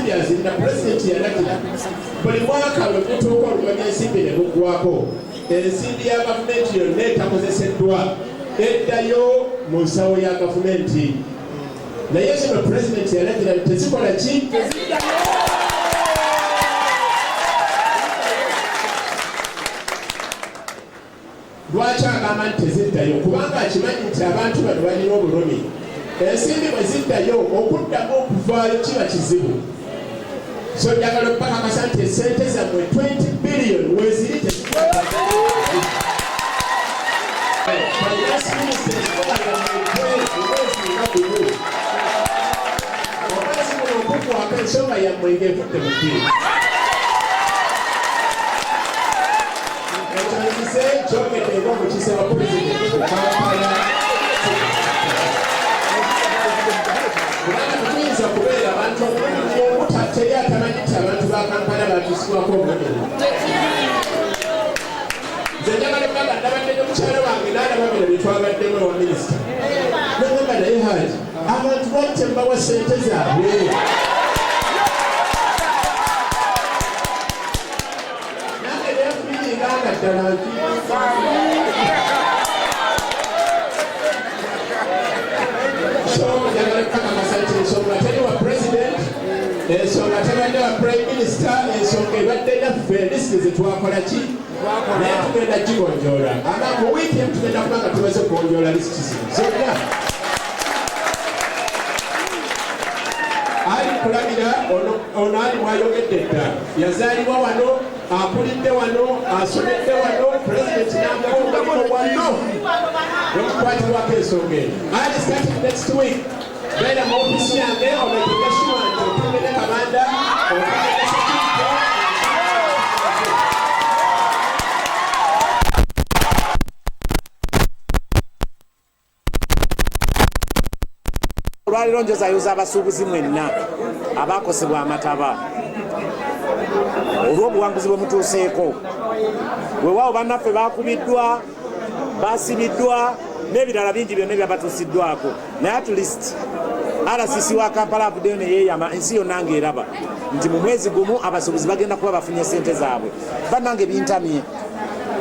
years na president yalagira buli mwaka we mutuuka olumanya ensimbi ne buggwako ensimbi ya gavumenti yonna etakozeseddwa eddayo mu nsawo ya gavumenti naye kino president yalagira tezikola ki lwaki agamba nti teziddayo kubanga akimanyi nti abantu bano balina obulumi ensimbi bwe ziddayo okuddamu okuvaayo kiba kizibu so njagala okupakakasa nti esente zammwe 20 billion weziri omwezi guno okukwaka ensonga yammwe ng'evudde mu ddiini kyogedde ng'omukise wa pulezidenti ku Kampala kubanga tuyinza kubeera abantu teri atamanyi nti abantu ba Kampala batuusibwako omulimu nze njagala okugamba nabadde ne mukyala wange n'alaba bino bye twagaddemu ewa minisita nagamba naye haaji abantu bajja mbawa ssente zaabwe nange neyafuyiringanga ddala nti ensonga teri wa president ensonga tebadde wa prime minister ensonga ebadde yaffe lisiti zetwakola ki naye tugenda gigonjoola ama mu wiiki emu tugenda kubanga tumaze okugonjoola lisiti zonna ali kulabira ono ali mwayogedde dda yazaalibwa wano akulidde wano asomedde wano president namugomulimo wano n'okukwatirwako ensonga eyo ali starting next week beera mu ofisi yange ometegeka sure nti otumire kamanda olwaliro njozayuza abasuubuzi mwenna abakosebwa amataba olw'obuwanguzi bwe mutuuseeko weewaawo bannaffe bakubiddwa basibiddwa n'ebirala bingi byonna byabatuusiddwako naye at least RCC wa Kampala avuddeyo ne yeeyama ensi yonna ng'eraba nti mu mwezi gumu abasuubuzi bagenda kuba bafunye ssente zaabwe bannange bintamye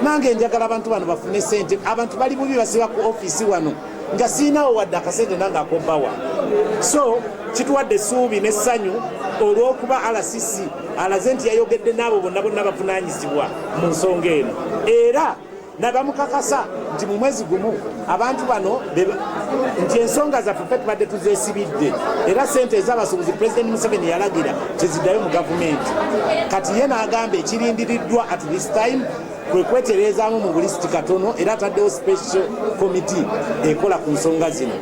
nange njagala abantu bano bafune ssente abantu bali bubi basiba ku ofiisi wano nga siinawo wadde akasente nange akombawa so kituwadde essuubi n'essanyu olw'okuba RCC alaze nti yayogedde n'abo bonna bonna bavunaanyizibwa mu nsonga eno era nabamukakasa nti mu mwezi gumu abantu bano nti ensonga zaffe ffe tubadde tuzeesibidde era ssente ez'abasuubuzi pulezidenti Museveni yalagira teziddayo mu gavumenti kati ye n'agamba ekirindiriddwa at this time kwe kwetereezaamu mu bulisiti katono era ataddewo special committee ekola ku nsonga zino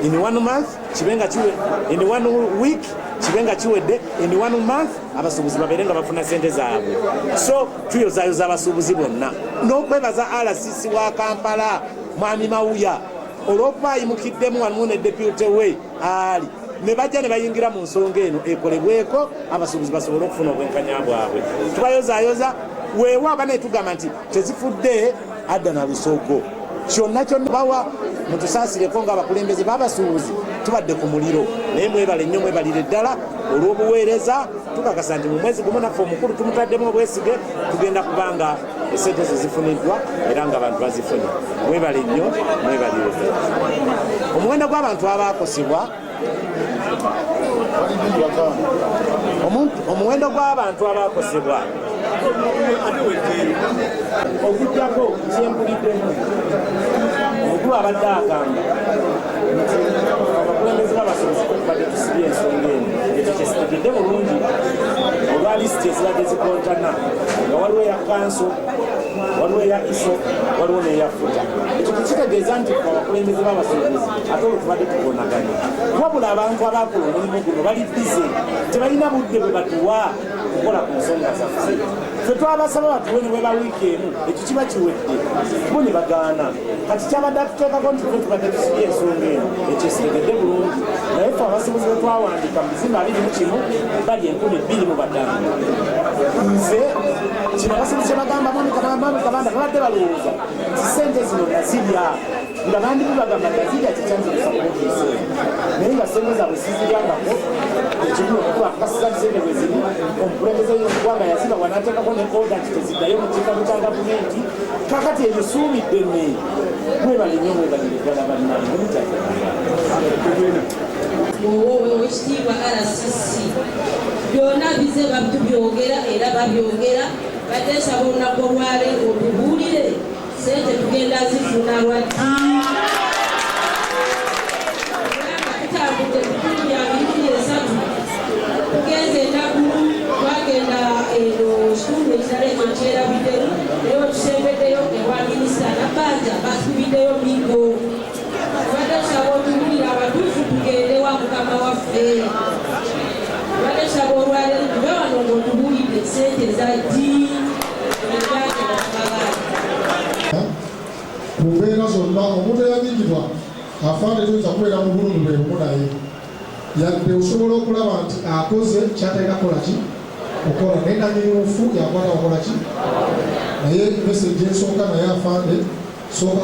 in 1 month kibenga kiwe in 1 week kibenga kiwedde in 1 month abasuubuzi babeere nga bafuna ssente zaabwe so tuyozaayoza abasuubuzi bonna n'okwebaza RCC wa Kampala mwami Mawuya olw'okuba ayimukiddemu wamu ne deputy we ali ne bajja ne bayingira mu nsonga eno ekolebweko abasuubuzi basobole okufuna obwenkanya bwabwe tubayozaayoza weewaaba naye tugamba nti tezifudde adda na lusoogo kyonna kyonna bawa mutusaasireko ng'abakulembeze b'abasuubuzi tubadde ku muliro naye mwebale nnyo mwebalire ddala olw'obuweereza tukakasa nti mu mwezi gumu naffe omukulu tumutaddemu obwesige tugenda kubanga esente zo zifuniddwa era nga abantu bazifune mwebale nnyo mwebalire ddala omuwendo gw'abantu abaakosebwa omuwendo gw'abantu abaakosebwa okujjako kyempuliddemu omukulu abadde agamba nti abakulembeze b'abasuubuzi tubadde tusibye ensonga eno ekyo kyesitegedde bulungi olwa lisiti ezibadde zikontana nga waliwo eya kanso waliwo eya iso waliwo n'eya futa ekyo tekitegeeza nti abakulembeze b'abasuubuzi ate olwo tubadde tukonaganye wabula abantu abakola omulimu guno bali bize tebalina budde bwe batuwa kukola ku nsonga zaffe ffe twabasaba batuwe ne bwe ba wiiki emu ekyo kiba kiwedde bo ne bagaana kati kyabadde atuteekako nti ffe tubadde tusibye ensonga eno ekyo esitegedde bulungi naye ffe abasuubuzi bwe twawandika mu bizimbe 21 bali 25,000 nze kino abasuubuzi kye bagamba mwami kabanda babadde balowooza nti ssente zino nazirya nga bandimu bagamba gazita kikyanzikusa kuofiisi naye nga ssente zaabwe siziryangako ekimu okuba akakasiza ssente bwe ziri omukulembeze y'omuggwanga yazibawa n'ateekako ne oda nti teziddayo mu kiikalu kya gavumenti kakati ebyo suubidde ne mwebale nnyo mwebalire ddala bannange owekitiibwa RCC byonna bize batubyogera era babyogera batesaba olunaku olwaleero otubuulire sente tugenda zifuna lwaddi tutambudde bitundu bya 23 tugenze enagulu twagenda eno kitundu ekirala ekyokyerabiddeyo naye wetusembeddeyo ewa minisita nabbanja batubiddeyo migo batesaba otubuulire abatuufu tugende wa mukama waffe batesaba olwaleero tube wano ng'otubuulidde sente zaddi mu mbeera zonna omuntu eyanyigibwa afaana ezoyinza kubeera mu bulungi bwe bumu naye yadde osobola okulaba nti akoze kyateeka kolaki okola naye nanyirimufu yakwata okolaki naye meseji ensooka naye afande sooka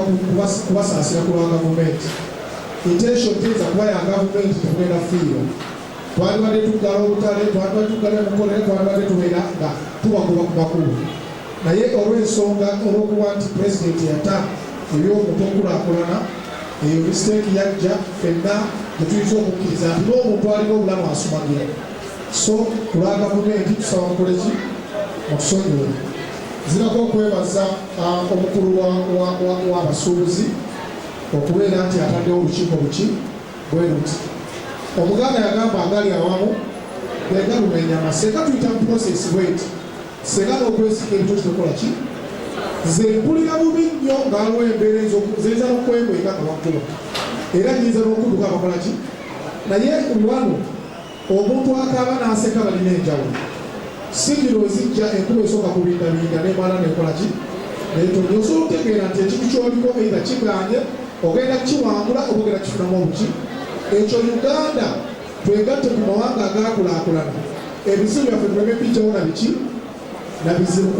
kubasaasira ku lwa gavumenti intention teyinza kuba ya gavumenti tugenda fiiro twalibadde tuggala obutale twalibadde tuggala emukolere twalibadde tubeera nga tubakuba ku bakulu naye olw'ensonga olw'okuba nti pulezidenti yata ebyomuntu okulaakulana eyo misiteeki yajja fenna tetuyinza okukkiriza nti n'omuntu alina obulamu asumagira so kulwa gavumenti tusaba mukoleki mutusonyiwe zirako okwebaza omukulu w'abasuubuzi okubeera nti ataddewo olukiiko buki bwe luti omuganda yagamba agali awamu begalumenya amaseeka tuyita mu process bweti senga n'okwesika ebito kitekola ki nze mpulira bubi nnyo ngaaliwo embeera ziyinza n'okwemweka nga wakuba era nyinza n'okudduka abakola ki naye wano omuntu akaaba n'aseka balina enjawulo sigiro ezijja enkuba esooka kubindabinda nemala nekola ki netonye osobola okutegeera nti ekintu kyoliko eitha kiganye ogenda kiwangula oba ogenda kifunamu obuki ekyo Uganda twegatte ku mawanga agaakulaakulana ebizibu byaffe tuleme bijjawo na biki na bizibu